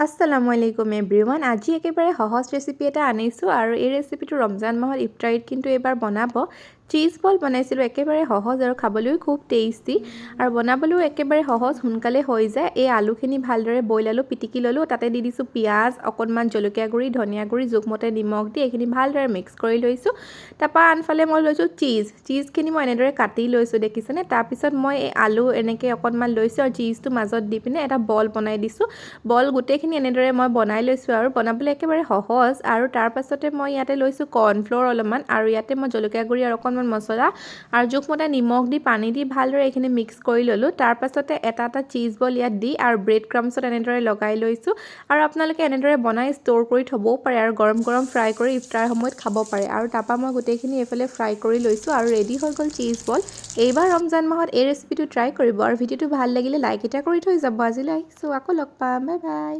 আসসালামু আলাইকুম এভৰিৱান। আজি একেবাৰে সহজ ৰেচিপি এটা আনিছোঁ আৰু এই ৰেচিপিটো ৰমজান মাহত ইফতাৰীত কিন্তু এবাৰ বনাব। চিজ বল বনাইছিলোঁ, একেবাৰে সহজ আৰু খাবলৈও খুব টেষ্টি আৰু বনাবলৈও একেবাৰে সহজ, সোনকালে হৈ যায়। এই আলুখিনি ভালদৰে বইল আলু পিটিকি ল'লোঁ, তাতে দি দিছোঁ পিঁয়াজ, অকণমান জলকীয়া গুড়ি, ধনিয়া গুড়ি, জোখমতে নিমখ দি এইখিনি ভালদৰে মিক্স কৰি লৈছোঁ। তাৰপৰা আনফালে মই লৈছোঁ চিজখিনি মই এনেদৰে কাটি লৈছোঁ, দেখিছেনে। তাৰপিছত মই এই আলু এনেকৈ অকণমান লৈছোঁ আৰু চিজটো মাজত দি পিনে এটা বল বনাই দিছোঁ। বল গোটেইখিনি এনেদৰে মই বনাই লৈছোঁ আৰু বনাবলৈ একেবাৰে সহজ। আৰু তাৰ পাছতে মই ইয়াতে লৈছোঁ কৰ্ণফ্ল'ৰ অলপমান, আৰু ইয়াতে মই জলকীয়া গুড়ি আৰু অকণমান মছলা আৰু জোখমতে নিমখ দি পানী দি ভালদৰে এইখিনি মিক্স কৰি ল'লোঁ। তাৰ পাছতে এটা চিজ বল ইয়াত দি আৰু ব্ৰেড ক্ৰাম্বছত এনেদৰে লগাই লৈছোঁ। আৰু আপোনালোকে এনেদৰে বনাই ষ্ট'ৰ কৰি থ'বও পাৰে আৰু গৰম গৰম ফ্ৰাই কৰি ইফতাৰ সময়ত খাব পাৰে। আৰু তাৰপৰা মই গোটেইখিনি এইফালে ফ্ৰাই কৰি লৈছোঁ আৰু ৰেডি হৈ গ'ল চিজ বল। এইবাৰ ৰমজান মাহত এই ৰেচিপিটো ট্ৰাই কৰিব আৰু ভিডিঅ'টো ভাল লাগিলে লাইক এটা কৰি থৈ যাব। আজিলৈ আহিছোঁ, আকৌ লগ পাম, বাই বাই।